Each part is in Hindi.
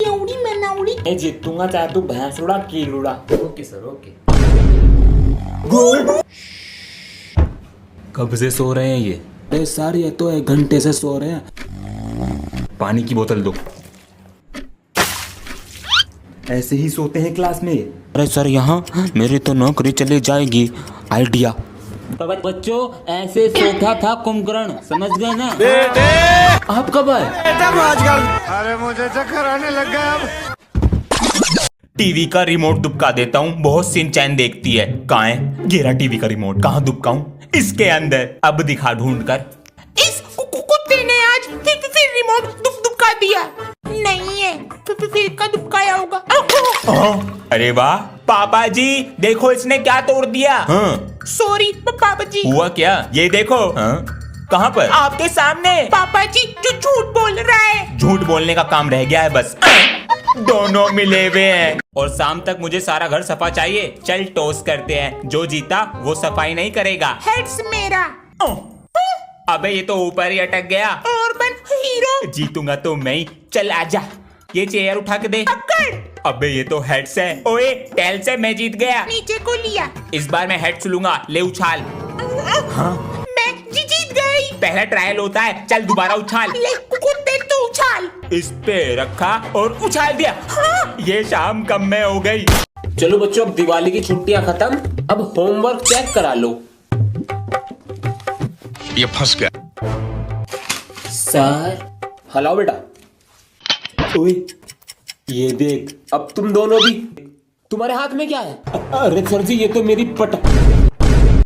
एवढी मनावडी मैं जीतूंगा चाहे तू भैंस उड़ा कील उड़ा। Okay sir okay. कब से सो रहे हैं ये? अरे सर ये तो 1 घंटे से सो रहे हैं। पानी की बोतल दो। ऐसे ही सोते हैं क्लास में? अरे सर यहाँ मेरी तो नौकरी चली जाएगी। आइडिया। तो बच्चों ऐसे सोता था कुंभकर्ण, समझ गए ना? आप कब आए? अरे मुझे चक्कर आने लग गया अब। टीवी का रिमोट दुबका देता हूँ, बहुत सिंचैन देखती है। कहाँ है? घेरा टीवी का रिमोट कहाँ दुबकाऊं? इसके अंदर। अब दिखा ढूंढ कर। इस कुत्ते ने आज फिर रिमोट दुबका दिया। नहीं है फिर का दुबकाया होगा। अरे वाह पापा जी, देखो इसने क्या तोड़ दिया। सॉरी पापा जी। हुआ क्या? ये देखो। कहाँ पर? आपके सामने। पापा जी जो झूठ बोल रहा है। झूठ बोलने का काम रह गया है बस। दोनों मिले हुए हैं। और शाम तक मुझे सारा घर सफा चाहिए। चल टॉस करते हैं, जो जीता वो सफाई नहीं करेगा। हेड्स मेरा। अबे ये तो ऊपर ही अटक गया। और बन हीरो। जीतूंगा तो मैं ही। चल आजा, ये चेयर उठा के दे। पकड़। अबे ये तो हेड्स है। ओए टेल से मैं जीत गया। नीचे को लिया। इस बार मैं हेड्स लूंगा। ले उछाल। मैं जीत गई। पहला ट्रायल होता है। चल दोबारा उछाल। ले कुत्ते तू उछाल। इस पे रखा और उछाल दिया। ये शाम कम में हो गई। चलो बच्चों अब दिवाली की छुट्टियां खत्म, अब होमवर्क चेक करा लो। ये फंस गया। सर हलाओ बेटा। ओए ये देख। अब तुम दोनों भी। तुम्हारे हाथ में क्या है? अरे सर जी ये तो मेरी पट।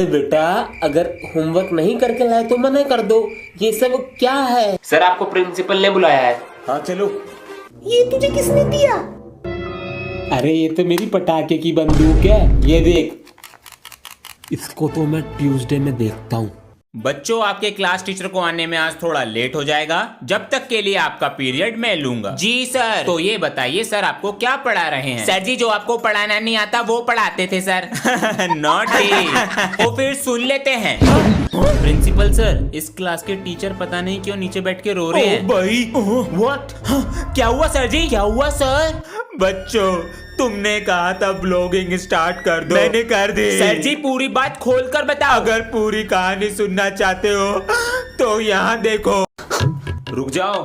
बेटा अगर होमवर्क नहीं करके लाए तो मना कर दो। ये सब क्या है? सर आपको प्रिंसिपल ने बुलाया है। हाँ चलो। ये तुझे किसने दिया? अरे ये तो मेरी पटाखे की बंदूक है। ये देख। इसको तो मैं ट्यूसडे में देखता हूँ। बच्चों आपके क्लास टीचर को आने में आज थोड़ा लेट हो जाएगा। जब तक के लिए आपका पीरियड मैं लूंगा। जी सर। तो ये बताइए सर आपको क्या पढ़ा रहे हैं? सर जी जो आपको पढ़ाना नहीं आता वो पढ़ाते थे सर। नॉटी। वो फिर सुन लेते हैं। प्रिंसिपल सर इस क्लास के टीचर पता नहीं क्यों नीचे बैठ के रो रहे हैं। भाई व्हाट? क्या हुआ सर जी? क्या हुआ सर? बच्चों तुमने कहा था ब्लॉगिंग स्टार्ट कर दो, मैंने कर दी। सर जी पूरी बात खोल कर बताओ। अगर पूरी कहानी सुनना चाहते हो तो यहाँ देखो। रुक जाओ।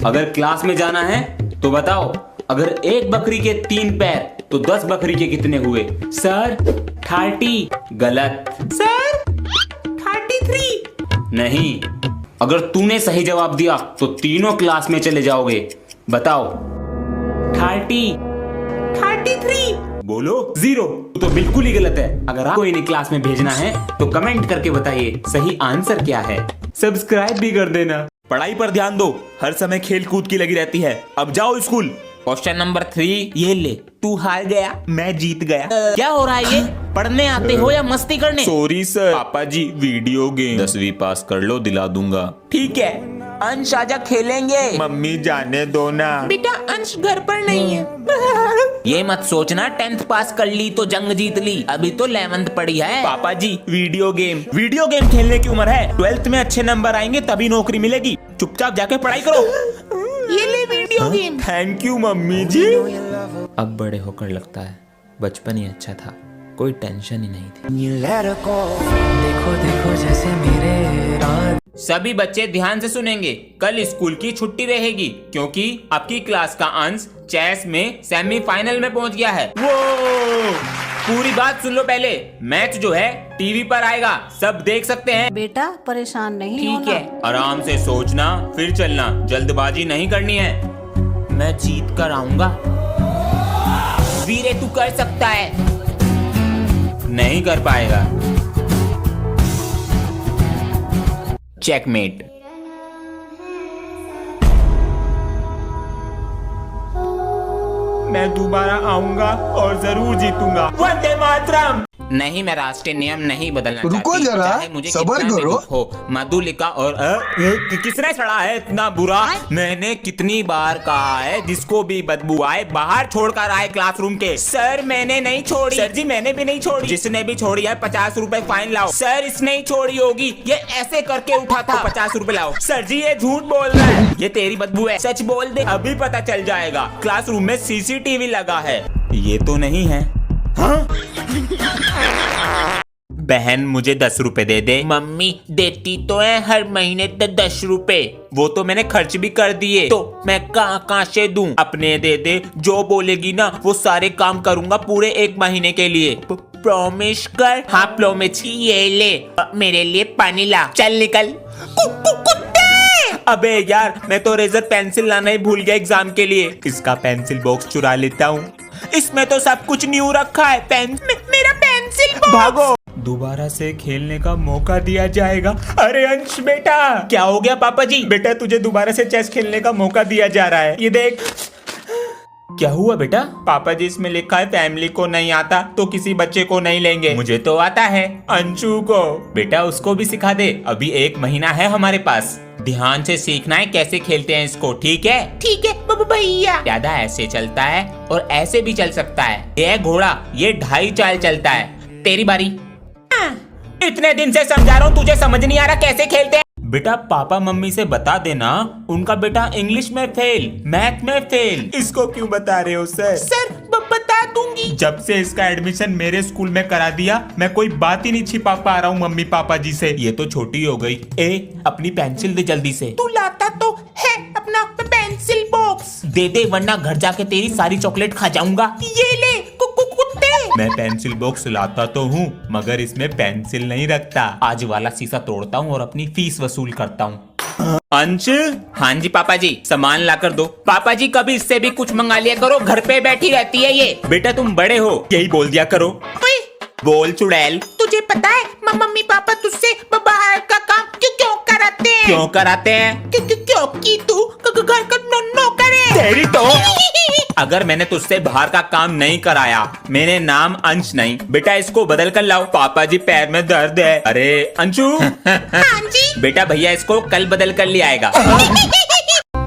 अगर क्लास में जाना है तो बताओ, अगर एक बकरी के 3 पैर तो 10 बकरी के कितने हुए? सर 30। गलत। सर 33। नहीं, अगर तूने सही जवाब दिया तो तीनों क्लास में चले जाओगे। बताओ। 33। बोलो 0। तो बिल्कुल ही गलत है। अगर आपको इन्हें क्लास में भेजना है तो कमेंट करके बताइए सही आंसर क्या है। सब्सक्राइब भी कर देना। पढ़ाई पर ध्यान दो, हर समय खेल कूद की लगी रहती है। अब जाओ स्कूल। क्वेश्चन नंबर 3 ये ले। तू हार गया, मैं जीत गया। क्या हो रहा है ये? पढ़ने आते हो या मस्ती करने? Sorry sir. पापा जी वीडियो गेम 10वीं पास कर लो, दिला दूंगा। ठीक है अंश आजा खेलेंगे। मम्मी जाने दो ना। बेटा अंश घर पर नहीं है। ये मत सोचना 10th पास कर ली तो जंग जीत ली, अभी तो 11th पढ़ी है। पापा जी वीडियो गेम खेलने की उम्र है। 12th में अच्छे नंबर आएंगे तभी नौकरी मिलेगी। चुपचाप जाके पढ़ाई करो। ये ले video game. Thank you mummy ji. अब बड़े होकर लगता है बचपन ही अच्छा था, कोई टेंशन ही नहीं थी। देखो देखो जैसे मेरे रात। सभी बच्चे ध्यान से सुनेंगे। कल स्कूल की छुट्टी रहेगी क्योंकि आपकी क्लास का अंश चेस में सेमीफाइनल में पहुंच गया है। वो पूरी बात सुन लो पहले। मैच जो है टीवी पर आएगा, सब देख सकते हैं। बेटा परेशान नहीं ठीक होना। है, आराम से सोचना फिर चलना, जल्दबाजी नहीं करनी है। मैं जीत कर आऊंगा। वीरे तू कर सकता है। नहीं कर पाएगा। चेकमेट। मैं दोबारा आऊंगा और जरूर जीतूंगा। वंदे मातरम। नहीं, मैं राष्ट्रीय नियम नहीं बदलना रुको चाहती, जरा, चाहे मुझे सब्र कितना भी करो। दुख हो। मधुलिका और किसने सड़ा है इतना बुरा? मैंने कितनी बार कहा है जिसको भी बदबू आए बाहर छोड़कर आए क्लासरूम के। सर मैंने नहीं छोड़ी। सर जी मैंने भी नहीं छोड़ी। जिसने भी छोड़ी है 50 रुपए फाइन लाओ। सर इसने ही छोड़ी होगी, ये ऐसे करके उठा था। 50 रुपए लाओ। सर जी ये झूठ बोल रहा है, ये तेरी बदबू है। सच बोल दे, अभी पता चल जाएगा। क्लासरूम में सीसीटीवी लगा है। ये तो नहीं है। हाँ? बहन मुझे 10 रुपए दे दे। मम्मी देती तो है हर महीने 10 रुपए, वो तो मैंने खर्च भी कर दिए, तो मैं कहाँ से दूं? अपने दे दे, जो बोलेगी ना वो सारे काम करूंगा पूरे 1 महीने के लिए। प्रॉमिस कर। हाँ प्रॉमिस। ये ले मेरे लिए पानी ला। चल निकल। अबे यार मैं तो रेजर पेंसिल लाना ही भूल गया एग्जाम के लिए। इसका पेंसिल बॉक्स चुरा लेता हूँ, इसमें तो सब कुछ न्यू रखा है। मेरा पेंसिल बॉक्स। भागो, दोबारा से खेलने का मौका दिया जाएगा। अरे अंश बेटा। क्या हो गया पापा जी? बेटा तुझे दोबारा से चेस खेलने का मौका दिया जा रहा है, ये देख। क्या हुआ बेटा? पापा जी इसमें लिखा है फैमिली को नहीं आता तो किसी बच्चे को नहीं लेंगे। मुझे तो आता है, अंशु को। बेटा उसको भी सिखा दे, अभी 1 महीना है हमारे पास। ध्यान से सीखना है कैसे खेलते हैं इसको, ठीक है? ठीक है भैया। ज्यादा ऐसे चलता है और ऐसे भी चल सकता है। ये घोड़ा ये 2.5 चाल चलता है। तेरी बारी। इतने दिन से समझा रहा हूँ, तुझे समझ नहीं आ रहा कैसे खेलते हैं? बेटा पापा मम्मी से बता देना, उनका बेटा इंग्लिश में फेल, मैथ में फेल। इसको क्यों बता रहे हो सर? सर बता दूंगी। जब से इसका एडमिशन मेरे स्कूल में करा दिया, मैं कोई बात ही नहीं छिपा पा रहा हूँ मम्मी पापा जी से। ये तो छोटी हो गई। अपनी पेंसिल दे जल्दी से। तू लाता तो है अपना पेंसिल बॉक्स। दे दे वरना घर जाके तेरी सारी चॉकलेट खा जाऊंगा। ये ले कुत्ते। मैं पेंसिल बॉक्स लाता तो हूँ मगर इसमें पेंसिल नहीं रखता। आज वाला शीशा तोड़ता हूँ और अपनी फीस वसूल करता हूँ। अंश। हाँ जी पापा जी, सामान ला कर दो। पापा जी कभी इससे भी कुछ मंगा लिया करो, घर पे बैठी रहती है ये। बेटा तुम बड़े हो, यही बोल दिया करो। बोल चुड़ैल। तुझे पता है मम्मी पापा तुझसे बाहर का काम क्यों कराते हैं? क्यों कराते हैं? क्योंकि तू घर का नौकर है। तेरी तो। अगर मैंने तुझसे बाहर का काम नहीं कराया, मेरे नाम अंश नहीं। बेटा इसको बदल कर लाओ, पापा जी पैर में दर्द है। अरे अंशु। हाँ जी। बेटा भैया इसको कल बदल कर ले आएगा।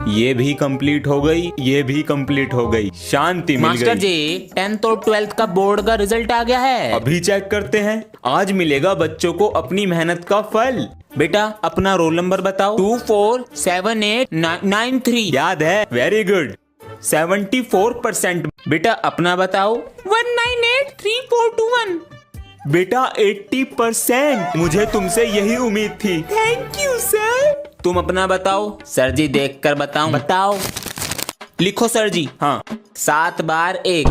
ये भी कंप्लीट हो गई, ये भी कंप्लीट हो गई। शांति मिल गई। मास्टर जी 10th और 12th का बोर्ड का रिजल्ट आ गया है। अभी चेक करते हैं। आज मिलेगा बच्चों को अपनी मेहनत का फल। बेटा अपना रोल नंबर बताओ। 247893। याद है? Very good, 74%। बेटा अपना बताओ। 1983421। बेटा 80%। मुझे तुमसे यही उम्मीद थी। Thank you sir. तुम अपना बताओ। सर जी देख कर बताऊं? बताओ। लिखो सर जी। हाँ 7 बार 1।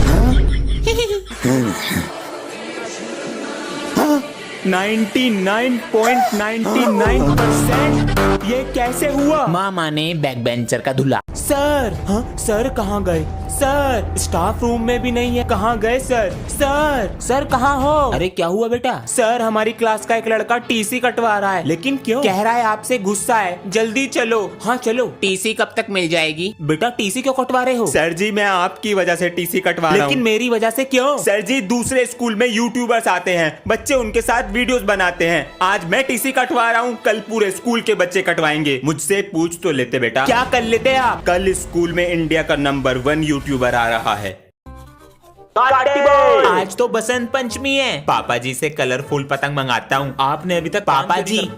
99.99%। ये कैसे हुआ? मामा ने बैक बेंचर का धुला। सर। हाँ सर कहाँ गए? सर स्टाफ रूम में भी नहीं है। कहाँ गए सर? सर कहाँ हो? अरे क्या हुआ बेटा? सर हमारी क्लास का एक लड़का टीसी कटवा रहा है। लेकिन क्यों? कह रहा है आपसे गुस्सा है, जल्दी चलो। हाँ चलो। टीसी कब तक मिल जाएगी? बेटा टीसी क्यों कटवा रहे हो? सर जी मैं आपकी वजह से टीसी कटवा रहा हूँ। लेकिन मेरी वजह से क्यों? सर जी दूसरे स्कूल में यूट्यूबर्स आते हैं, बच्चे उनके साथ वीडियोस बनाते हैं। आज मैं टीसी कटवा रहा हूँ, कल पूरे स्कूल के बच्चे कटवाएंगे। मुझसे पूछ तो लेते बेटा। क्या कर लेते आप? कल स्कूल में इंडिया का नंबर 1 यूट्यूबर आ रहा है। आज तो बसंत पंचमी है, पापा जी से कलरफुल पतंग मंगाता हूँ। आपने अभी तक पापा जी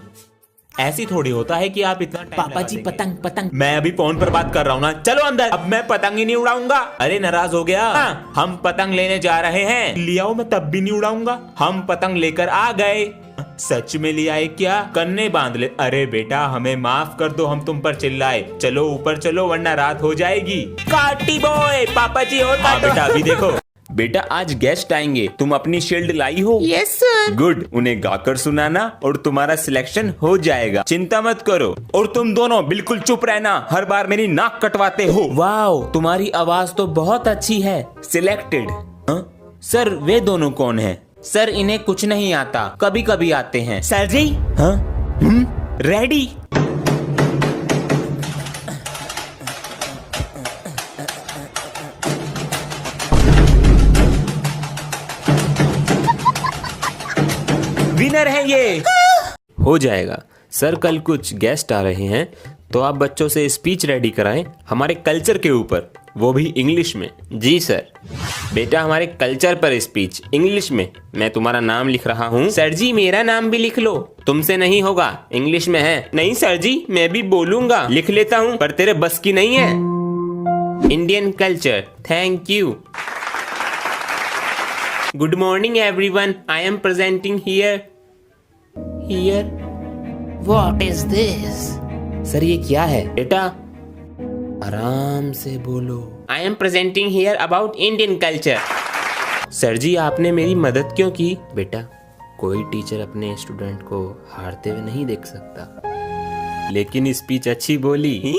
ऐसी थोड़ी होता है कि आप इतना पापा जी पतंग। मैं अभी फोन पर बात कर रहा हूँ ना। चलो अंदर, अब मैं पतंग ही नहीं उड़ाऊंगा। अरे नाराज हो गया? हाँ, हम पतंग लेने जा रहे हैं। लियाओ, मैं तब भी नहीं उड़ाऊंगा। हम पतंग लेकर आ गए। सच में ले आए क्या? कन्ने बांध ले। अरे बेटा हमें माफ कर दो, हम तुम पर चिल्लाए। चलो ऊपर चलो वरना रात हो जाएगी। काटी बॉय, पापा जी और बेटा अभी देखो। बेटा आज गेस्ट आएंगे, तुम अपनी शील्ड लाई हो? Yes sir. गुड, उन्हें गाकर सुनाना और तुम्हारा सिलेक्शन हो जाएगा। चिंता मत करो। और तुम दोनों बिल्कुल चुप रहना, हर बार मेरी नाक कटवाते हो। वाओ तुम्हारी आवाज तो बहुत अच्छी है। सिलेक्टेड। सर वे दोनों कौन है? सर इन्हें कुछ नहीं आता, कभी कभी आते हैं। सर जी। हाँ रेडी। बिगिनर हैं ये। हो जाएगा सर, कल कुछ गेस्ट आ रहे हैं तो आप बच्चों से स्पीच रेडी कराएं हमारे कल्चर के ऊपर, वो भी इंग्लिश में। जी सर। बेटा हमारे कल्चर पर स्पीच इंग्लिश में। मैं तुम्हारा नाम लिख रहा हूँ। सर जी मेरा नाम भी लिख लो। तुमसे नहीं होगा, इंग्लिश में है। नहीं सर जी मैं भी बोलूंगा, लिख लेता हूँ, पर तेरे बस की नहीं है। Indian culture, thank you. Good morning everyone, I am presenting here. What is this? Sir ये क्या है? बेटा आराम से बोलो। I am presenting here about Indian culture. Sir ji आपने मेरी मदद क्यों की? बेटा कोई टीचर अपने स्टूडेंट को हारते हुए नहीं देख सकता, लेकिन स्पीच अच्छी बोली।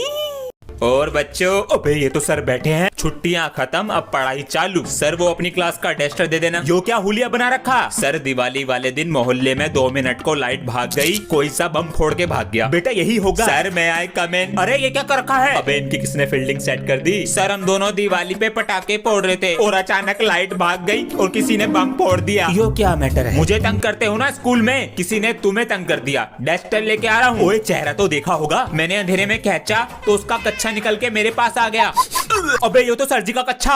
और बच्चों, अबे ये तो सर बैठे हैं, छुट्टियां खत्म अब पढ़ाई चालू। सर वो अपनी क्लास का डस्टर दे देना। यो क्या हुलिया बना रखा? सर दिवाली वाले दिन मोहल्ले में 2 मिनट को लाइट भाग गई, कोई सा बम फोड़ के भाग गया। बेटा यही होगा। सर मैं आए कमेंट। अरे ये क्या कर रखा है? अबे इनकी किसने फील्डिंग सेट कर दी? सर हम दोनों दिवाली पे पटाखे फोड़ रहे थे और अचानक लाइट भाग गई और किसी ने बम फोड़ दिया। यो क्या मैटर है? मुझे तंग करते हो ना स्कूल में, किसी ने तुम्हें तंग कर दिया। डस्टर लेके आ रहा हूँ। ओए चेहरा तो देखा होगा, मैंने अंधेरे में खींचा तो उसका कच्छा निकल के मेरे पास आ गया। अबे ये तो सर जी का कच्छा।